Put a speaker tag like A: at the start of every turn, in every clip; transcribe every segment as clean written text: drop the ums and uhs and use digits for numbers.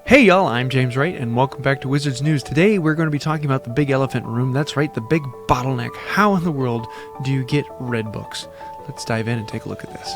A: Hey y'all, I'm JamesWright and welcome back to Wizards News. Today we're going to be talking about the big elephant in the room. That's right, the big bottleneck. How in the world do you get red books? Let's dive in and take a look at this.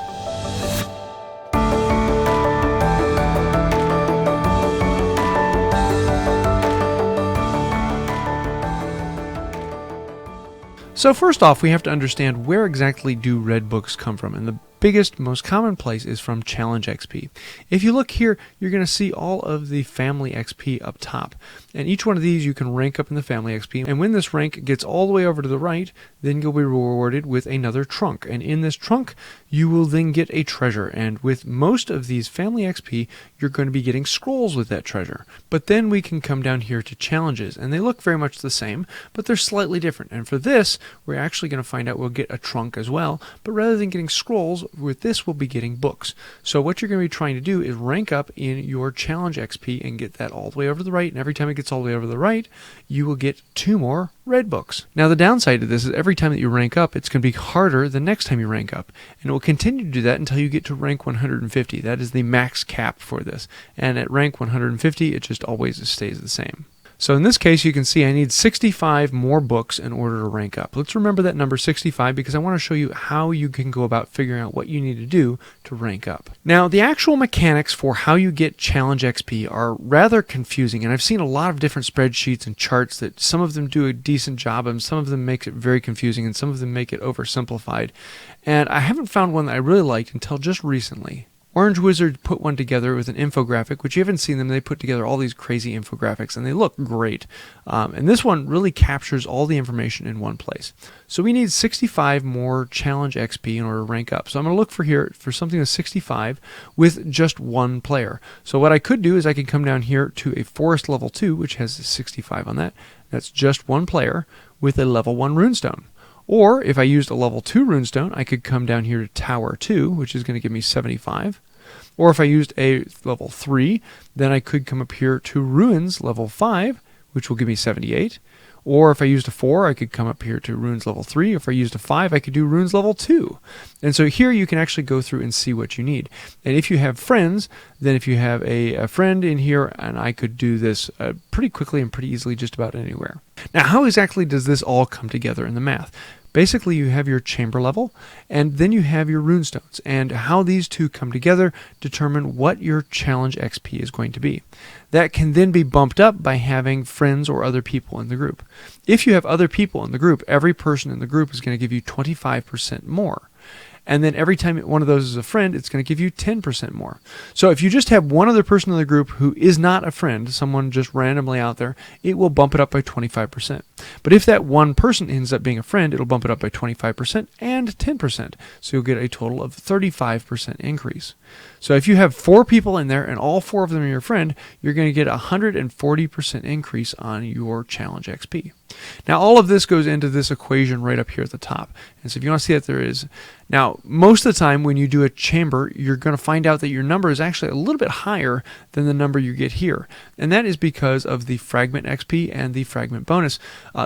A: So first off, we have to understand where exactly do red books come from, and the biggest, most common place is from Challenge XP. If you look here, you're going to see all of the Family XP up top, and each one of these you can rank up in the Family XP, and when this rank gets all the way over to the right, then you'll be rewarded with another trunk, and in this trunk you will then get a treasure, and with most of these Family XP, you're going to be getting scrolls with that treasure. But then we can come down here to challenges, and they look very much the same, but they're slightly different, and for this, we're actually going to find out we'll get a trunk as well, but rather than getting scrolls, with this we'll be getting books. So what you're going to be trying to do is rank up in your challenge XP and get that all the way over to the right, and every time it gets all the way over to the right, you will get 2 more red books. Now the downside to this is every time that you rank up, it's going to be harder the next time you rank up, and it will continue to do that until you get to rank 150. That is the max cap for this, and at rank 150 it just always stays the same. So in this case, you can see I need 65 more books in order to rank up. Let's remember that number 65 because I want to show you how you can go about figuring out what you need to do to rank up. Now, the actual mechanics for how you get Challenge XP are rather confusing, and I've seen a lot of different spreadsheets and charts that some of them do a decent job, and some of them make it very confusing, and some of them make it oversimplified. And I haven't found one that I really liked until just recently. Orange Wizard put one together with an infographic, which you haven't seen them. They put together all these crazy infographics, and they look great. And this one really captures all the information in one place. So we need 65 more Challenge XP in order to rank up. So I'm going to look for here for something with 65 with just one player. So what I could do is I could come down here to a Forest level 2, which has 65 on that. That's just one player with a level 1 runestone. Or if I used a level 2 runestone, I could come down here to Tower 2, which is going to give me 75. Or if I used a level 3, then I could come up here to Ruins level 5, which will give me 78. Or if I used a 4, I could come up here to Ruins level 3. If I used a 5, I could do Ruins level 2. And so here you can actually go through and see what you need. And if you have friends, then if you have a friend in here, and I could do this pretty quickly and pretty easily just about anywhere. Now, how exactly does this all come together in the math? Basically, you have your chamber level, and then you have your runestones, and how these two come together determine what your challenge XP is going to be. That can then be bumped up by having friends or other people in the group. If you have other people in the group, every person in the group is going to give you 25% more. And then every time one of those is a friend, it's going to give you 10% more. So if you just have one other person in the group who is not a friend, someone just randomly out there, it will bump it up by 25%. But if that one person ends up being a friend, it'll bump it up by 25% and 10%. So you'll get a total of 35% increase. So if you have 4 people in there and all 4 of them are your friend, you're going to get a 140% increase on your challenge XP. Now all of this goes into this equation right up here at the top. And so if you want to see that there is. Now most of the time when you do a chamber, you're going to find out that your number is actually a little bit higher than the number you get here. And that is because of the fragment XP and the fragment bonus.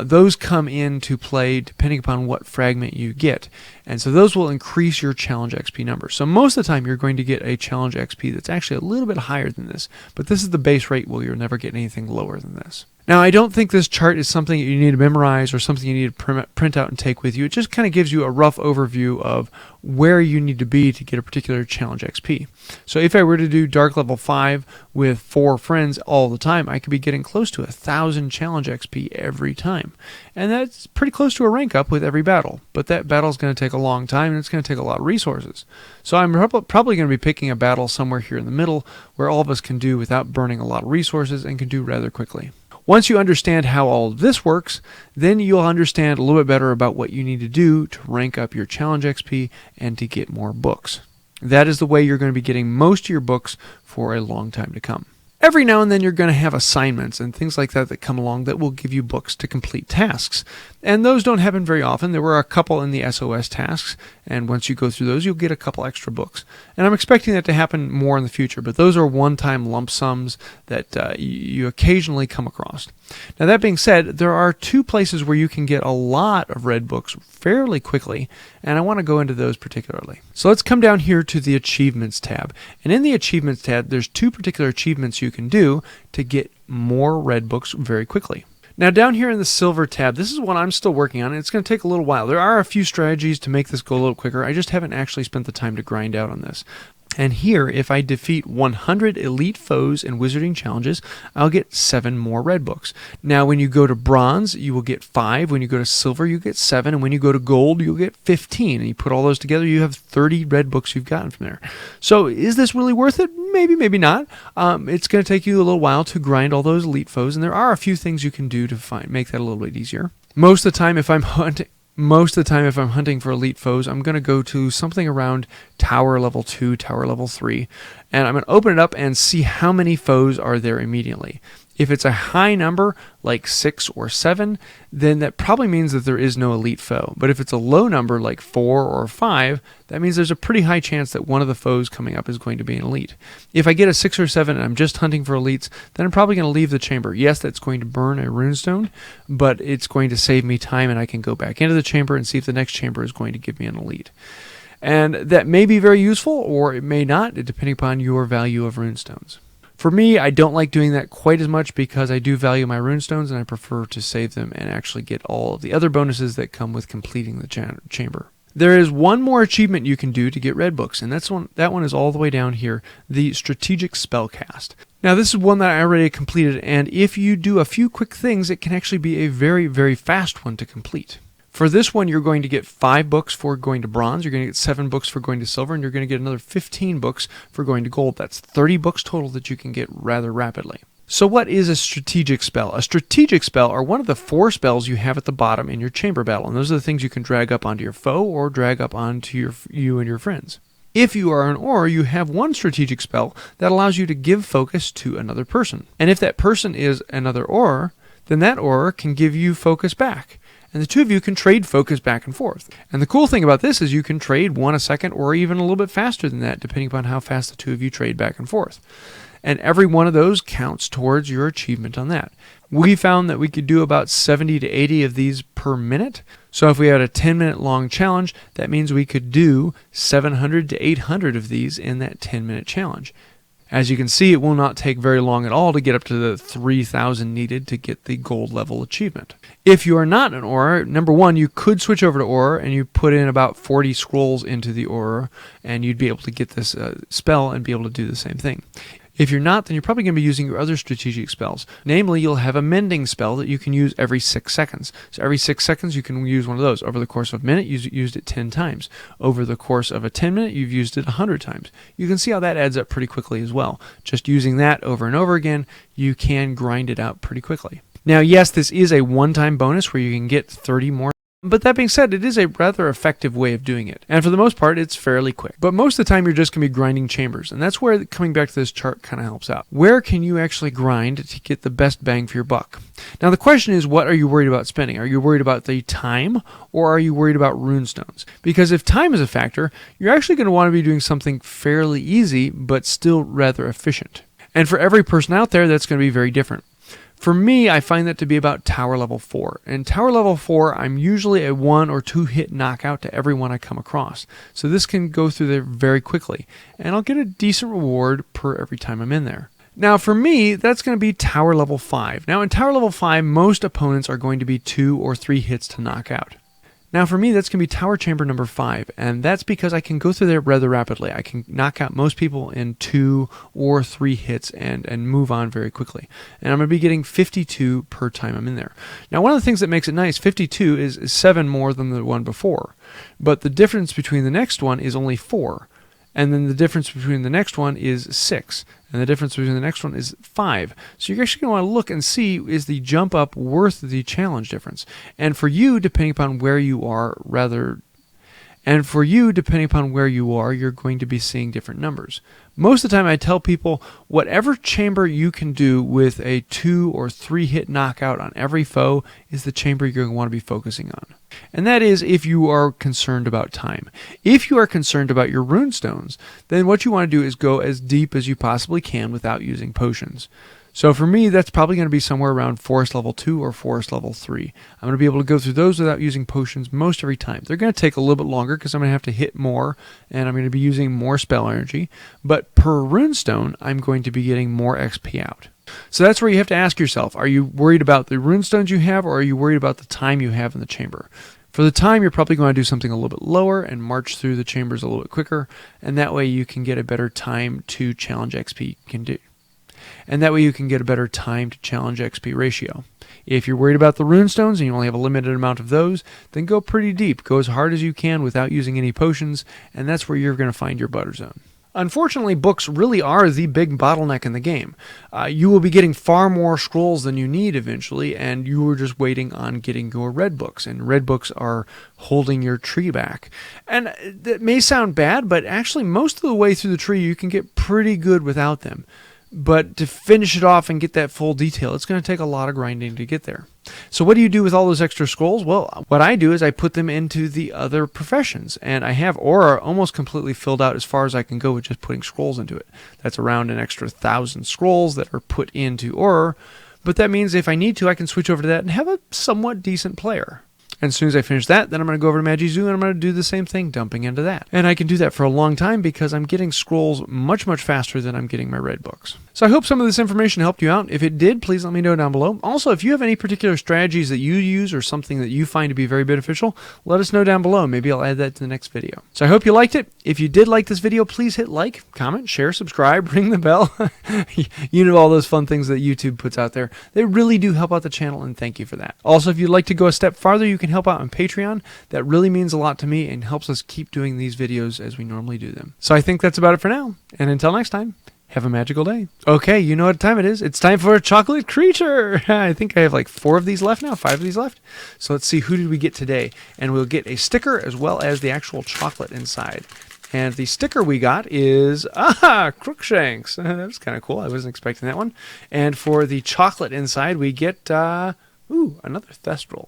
A: Those come into play depending upon what fragment you get. And so those will increase your challenge XP number. So most of the time you're going to get a challenge XP that's actually a little bit higher than this. But this is the base rate where you'll never get anything lower than this. Now, I don't think this chart is something that you need to memorize or something you need to print out and take with you. It just kind of gives you a rough overview of where you need to be to get a particular challenge XP. So if I were to do Dark level 5 with 4 friends all the time, I could be getting close to 1,000 challenge XP every time. And that's pretty close to a rank up with every battle. But that battle is going to take a long time and it's going to take a lot of resources. So I'm probably going to be picking a battle somewhere here in the middle where all of us can do without burning a lot of resources and can do rather quickly. Once you understand how all of this works, then you'll understand a little bit better about what you need to do to rank up your challenge XP and to get more books. That is the way you're going to be getting most of your books for a long time to come. Every now and then you're going to have assignments and things like that that come along that will give you books to complete tasks. And those don't happen very often. There were a couple in the SOS tasks, and once you go through those, you'll get a couple extra books. And I'm expecting that to happen more in the future, but those are one-time lump sums that you occasionally come across. Now that being said, there are two places where you can get a lot of red books fairly quickly, and I want to go into those particularly. So let's come down here to the Achievements tab. And in the Achievements tab, there's two particular achievements you can do to get more red books very quickly. Now down here in the Silver tab, this is one I'm still working on, and it's going to take a little while. There are a few strategies to make this go a little quicker. I just haven't actually spent the time to grind out on this. And here, if I defeat 100 elite foes in wizarding challenges, I'll get 7 more red books. Now, when you go to bronze, you will get 5. When you go to silver, you get 7. And when you go to gold, you'll get 15. And you put all those together, you have 30 red books you've gotten from there. So, is this really worth it? Maybe, maybe not. It's going to take you a little while to grind all those elite foes, and there are a few things you can do to make that a little bit easier. Most of the time, if I'm hunting for elite foes, I'm going to go to something around tower level 2, tower level 3, and I'm going to open it up and see how many foes are there immediately. If it's a high number, like 6 or 7, then that probably means that there is no elite foe. But if it's a low number, like 4 or 5, that means there's a pretty high chance that one of the foes coming up is going to be an elite. If I get a 6 or 7 and I'm just hunting for elites, then I'm probably going to leave the chamber. Yes, that's going to burn a runestone, but it's going to save me time, and I can go back into the chamber and see if the next chamber is going to give me an elite. And that may be very useful, or it may not, depending upon your value of runestones. For me, I don't like doing that quite as much because I do value my runestones, and I prefer to save them and actually get all of the other bonuses that come with completing the chamber. There is one more achievement you can do to get red books, and that one is all the way down here, the strategic spellcast. Now this is one that I already completed, and if you do a few quick things, it can actually be a very, very fast one to complete. For this one, you're going to get 5 books for going to bronze, you're going to get 7 books for going to silver, and you're going to get another 15 books for going to gold. That's 30 books total that you can get rather rapidly. So what is a strategic spell? A strategic spell are one of the 4 spells you have at the bottom in your chamber battle, and those are the things you can drag up onto your foe or drag up onto you and your friends. If you are an aura, you have one strategic spell that allows you to give focus to another person. And if that person is another aura, then that aura can give you focus back. And the two of you can trade focus back and forth. And the cool thing about this is you can trade 1 a second or even a little bit faster than that, depending upon how fast the two of you trade back and forth. And every one of those counts towards your achievement on that. We found that we could do about 70 to 80 of these per minute. So if we had a 10-minute long challenge, that means we could do 700 to 800 of these in that 10-minute challenge. As you can see, it will not take very long at all to get up to the 3,000 needed to get the gold level achievement. If you are not an aura, number one, you could switch over to aura and you put in about 40 scrolls into the aura and you'd be able to get this spell and be able to do the same thing. If you're not, then you're probably going to be using your other strategic spells. Namely, you'll have a mending spell that you can use every 6 seconds. So every 6 seconds, you can use one of those. Over the course of a minute, you've used it 10 times. Over the course of a 10-minute, you've used it 100 times. You can see how that adds up pretty quickly as well. Just using that over and over again, you can grind it out pretty quickly. Now, yes, this is a one-time bonus where you can get 30 more. But that being said, it is a rather effective way of doing it. And for the most part, it's fairly quick. But most of the time, you're just going to be grinding chambers. And that's where coming back to this chart kind of helps out. Where can you actually grind to get the best bang for your buck? Now, the question is, what are you worried about spending? Are you worried about the time, or are you worried about runestones? Because if time is a factor, you're actually going to want to be doing something fairly easy, but still rather efficient. And for every person out there, that's going to be very different. For me, I find that to be about tower level 4. And tower level 4, I'm usually a 1 or 2 hit knockout to everyone I come across. So this can go through there very quickly. And I'll get a decent reward per every time I'm in there. Now for me, that's going to be tower level 5. Now in tower level 5, most opponents are going to be 2 or 3 hits to knock out. Now for me, that's going to be tower chamber number 5, and that's because I can go through there rather rapidly. I can knock out most people in 2 or 3 hits and move on very quickly. And I'm going to be getting 52 per time I'm in there. Now one of the things that makes it nice, 52 is 7 more than the one before, but the difference between the next one is only 4. And then the difference between the next one is 6. And the difference between the next one is 5. So you're actually going to want to look and see, is the jump up worth the challenge difference? And for you, depending upon where you are, you're going to be seeing different numbers. Most of the time I tell people, whatever chamber you can do with a 2 or 3 hit knockout on every foe is the chamber you're going to want to be focusing on. And that is if you are concerned about time. If you are concerned about your runestones, then what you want to do is go as deep as you possibly can without using potions. So for me, that's probably going to be somewhere around Forest Level 2 or Forest Level 3. I'm going to be able to go through those without using potions most every time. They're going to take a little bit longer because I'm going to have to hit more, and I'm going to be using more spell energy. But per runestone, I'm going to be getting more XP out. So that's where you have to ask yourself, are you worried about the runestones you have, or are you worried about the time you have in the chamber? For the time, you're probably going to do something a little bit lower and march through the chambers a little bit quicker, and that way you can get a better time to challenge XP can do. And that way you can get a better time to challenge XP ratio. If you're worried about the runestones and you only have a limited amount of those, then go pretty deep. Go as hard as you can without using any potions, and that's where you're going to find your butter zone. Unfortunately, books really are the big bottleneck in the game. You will be getting far more scrolls than you need eventually, and you are just waiting on getting your red books, and red books are holding your tree back. And that may sound bad, but actually most of the way through the tree you can get pretty good without them. But to finish it off and get that full detail, it's going to take a lot of grinding to get there. So what do you do with all those extra scrolls? Well, what I do is I put them into the other professions. And I have Aura almost completely filled out as far as I can go with just putting scrolls into it. That's around an extra 1,000 scrolls that are put into Aura. But that means if I need to, I can switch over to that and have a somewhat decent player. And as soon as I finish that, then I'm going to go over to Magizoo and I'm going to do the same thing, dumping into that. And I can do that for a long time because I'm getting scrolls much, much faster than I'm getting my red books. So I hope some of this information helped you out. If it did, please let me know down below. Also, if you have any particular strategies that you use or something that you find to be very beneficial, let us know down below. Maybe I'll add that to the next video. So I hope you liked it. If you did like this video, please hit like, comment, share, subscribe, ring the bell. You know all those fun things that YouTube puts out there. They really do help out the channel, and thank you for that. Also, if you'd like to go a step farther, you can help out on Patreon. That really means a lot to me and helps us keep doing these videos as we normally do them. So I think that's about it for now. And until next time, have a magical day. Okay, you know what time it is. It's time for a chocolate creature. I think I have like 4 of these left now, 5 of these left. So let's see, who did we get today? And we'll get a sticker as well as the actual chocolate inside. And the sticker we got is, Crookshanks. That was kind of cool. I wasn't expecting that one. And for the chocolate inside, we get, another Thestral.